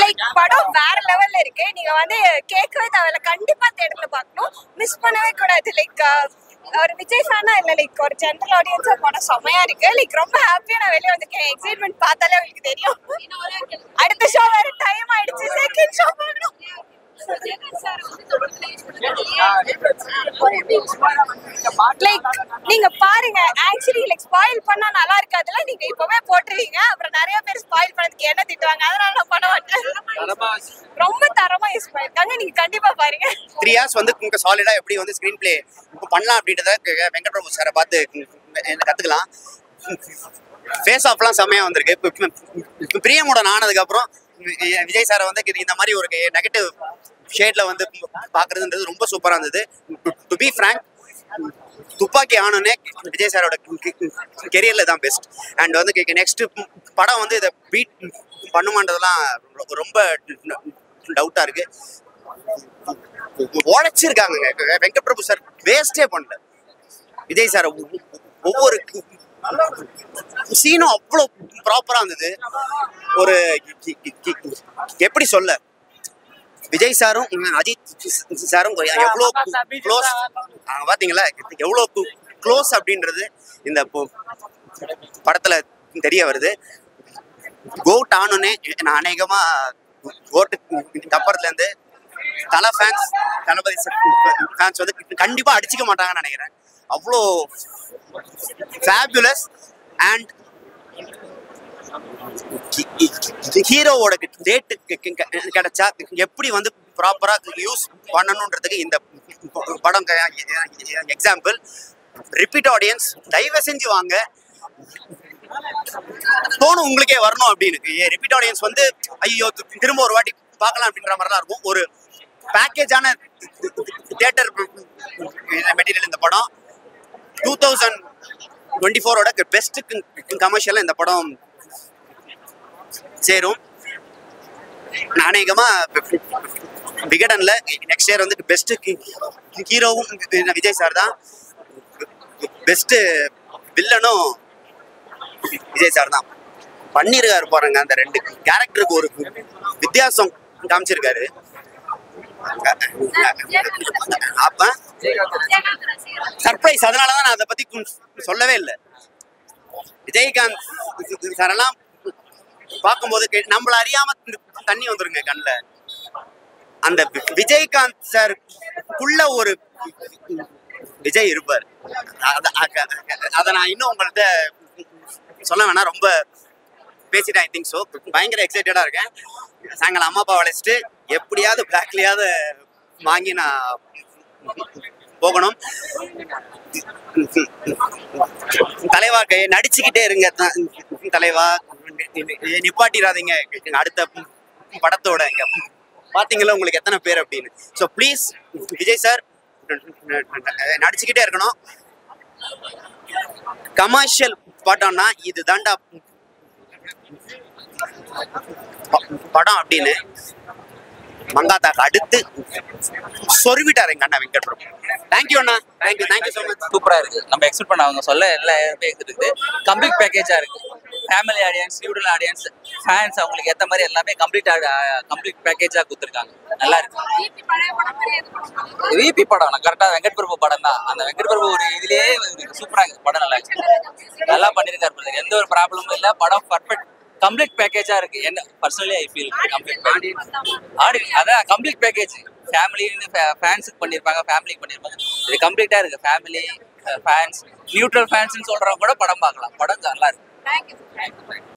Like படம் வேற லெவல்ல இருக்கு. நீங்க வந்து கேட்கவே தேவையில்ல, கண்டிப்பா தேட்டர்ல பார்க்கணும், மிஸ் பண்ணவே கூடாது. லைக் ஒரு விஜய் ஃபேனா இல்ல, லைக் ஒரு ஜென்ரல் ஆடியன்ஸா படம் செமையா இருக்கு. லைக் ரொம்ப ஹாப்பியா நான் வெளியே வந்திருக்கேன். எக்ஸைட்மெண்ட் பார்த்தாலே உங்களுக்கு தெரியும். அடுத்த ஷோ வேற டைம் ஆயிடுச்சு, செகண்ட் ஷோ பார்க்கணும். லைக் நீங்க பாருங்க, ஆக்சுவலி லைக் ஸ்பாயில் பண்ணா நல்லா இருக்காதுல, நீங்க இப்பவே போட்டுருவீங்க, அப்புறம் நிறைய பேர் ஸ்பாயில் பண்ணதுக்கு என்ன திட்டுவாங்க, அதனால நான் பண்ண மாட்டேன். ரொம்ப தரமா யூஸ் பண்ணிருக்காங்க, நீங்க கண்டிப்பா பாருங்க. 3 hours வந்து உங்களுக்கு சாலிடா எப்படி வந்து ஸ்கிரீன் பிளே பண்ணலாம் அப்படின்றத வெங்கட் பிரபு சாரை பார்த்து கத்துக்கலாம். ஃபேஸ் ஆஃப்லாம் செம்மையா வந்திருக்கு. இப்போ பிரியமுடன் ஆனதுக்கு விஜய் சாரை வந்து இந்த மாதிரி ஒரு நெகட்டிவ் ஷேட்ல வந்து பாக்குறதுன்றது ரொம்ப சூப்பரா இருந்தது. டு பி ஃப்ராங்க், துப்பாக்கி ஆனோடனே விஜய் சாரோட கெரியர்ல தான் பெஸ்ட். அண்ட் வந்து நெக்ஸ்ட் படம் வந்து இதை பீட் பண்ணுமான்றதெல்லாம் ரொம்ப டவுட்டா இருக்கு. உழைச்சிருக்காங்க வெங்கட் பிரபு சார், வேஸ்டே பண்ணல. விஜய் சார் ஒவ்வொரு சீனும் அவ்வளோ ப்ராப்பரா இருந்தது. ஒரு எப்படி சொல்ல, விஜய் சாரும் அஜித் சாரும் எவ்வளோ க்ளோஸ் பாத்தீங்களா, எவ்வளோ க்ளோஸ் அப்படின்றது இந்த படத்துல தெரிய வருது. கோட் ஆனோன்னே நான் அநேகமா கோட்டுக்கு அப்புறத்துல இருந்து தளபதி ஃபேன்ஸ் வந்து கண்டிப்பா அடிச்சுக்க மாட்டாங்கன்னு நினைக்கிறேன். அவ்வளோ ஃபேபுலஸ். அண்ட் ஹீரோவோட டேட்டு கிடைச்சா எப்படி வந்து ப்ராப்பரா யூஸ் பண்ணணுன்றதுக்கு இந்த படம் எக்ஸாம்பிள். ரிப்பீட் ஆடியன்ஸ் தயவு செஞ்சு வாங்க, தோணும் உங்களுக்கே வரணும் அப்படின்னு. ரிப்பீட் ஆடியன்ஸ் வந்து ஐயோ திரும்ப ஒரு வாட்டி பார்க்கலாம் அப்படின்ற மாதிரி தான் இருக்கும். ஒரு பேக்கேஜான தியேட்டர் மெட்டீரியல் இந்த படம். 2024ஓட பெஸ்ட் கமர்ஷியல் இந்த படம் சேரும். அநேகமா விகடன்ல நெக்ஸ்ட் இயர் வந்து பெஸ்ட் ஹீரோவும் விஜய் சார் தான், பெஸ்ட் வில்லனும் விஜய் சார் தான் பண்ணிருக்காரு. பாருங்க, அந்த 2 கேரக்டருக்கு ஒரு வித்தியாசம் காமிச்சிருக்காரு. அப்ப சர்ப்ரைஸ், அதனாலதான் நான் அதை பத்தி சொல்லவே இல்லை. விஜயகாந்த் சாரெல்லாம் பார்க்கும்போது நம்மள அறியாம தண்ணி வந்துருங்க கண்ணுல. அந்த விஜயகாந்த் சாருக்குள்ள ஒரு விஜய் இருப்பார். அதை நான் இன்னும் உங்கள்கிட்ட சொல்ல வேணாம், ரொம்ப பேசிட்டேன். I think so. பயங்கர எக்ஸைட்டடா இருக்கேன். சாயங்காலம் அம்மா அப்பா அழைச்சிட்டு எப்படியாவது பிளாக்லயாவது வாங்கி நான் போகணும். தலைவா நடிச்சுக்கிட்டே இருங்க தலைவா, நிப்பாட்டிடாதீங்க அடுத்த படத்தோட. பாத்தீங்களா உங்களுக்கு எத்தனை பேர் அப்படின்னு. ஸோ ப்ளீஸ் விஜய் சார் நடிச்சுக்கிட்டே இருக்கணும். கமர்ஷியல் படம்னா இது தாண்டா படம் அப்படின்னு மங்காத்தாக்கு அடுத்து சொருவிட்டாரு எங்க அண்ணா வெங்கட் பிரபு. தேங்க்யூ அண்ணா, தேங்க்யூ ஸோ மச். சூப்பரா இருக்கு. நம்ம எக்ஸ்பெக்ட் பண்ண அவங்க சொல்ல எல்லா இருக்குது. கம்ப்ளீட் பேக்கேஜா இருக்கு. Family audience, neutral audience, fans, அவங்களுக்கு ஏற்ற மாதிரி எல்லாமே கம்ப்ளீட் பேக்கேஜா கொடுத்துருக்காங்க. நல்லா இருக்கு. விபி படம் கரெக்டா வெங்கட் பிரபு படம் தான். அந்த வெங்கட் பிரபு ஒரு இதுலயே சூப்பரா இருக்கு படம். நல்லா இருக்கு, நல்லா பண்ணிருக்காரு. எந்த ஒரு ப்ராப்ளமும் இல்லை. படம் பர்ஃபெக்ட் கம்ப்ளீட் பேக்கேஜா இருக்கு. என்ன பர்சனலி ஐ ஃபீல் அதான் கம்ப்ளீட் பேக்கேஜ். ஃபேமிலின்னு ஃபேன்ஸுக்கு பண்ணியிருப்பாங்க, ஃபேமிலிக்கு பண்ணியிருப்பாங்க. இது கம்ப்ளீட்டா இருக்கு. ஃபேமிலி, ஃபேன்ஸ், நியூட்ரல் ஃபேன்ஸ்ன்னு சொல்றவங்க கூட படம் பார்க்கலாம். படம் நல்லா இருக்கு.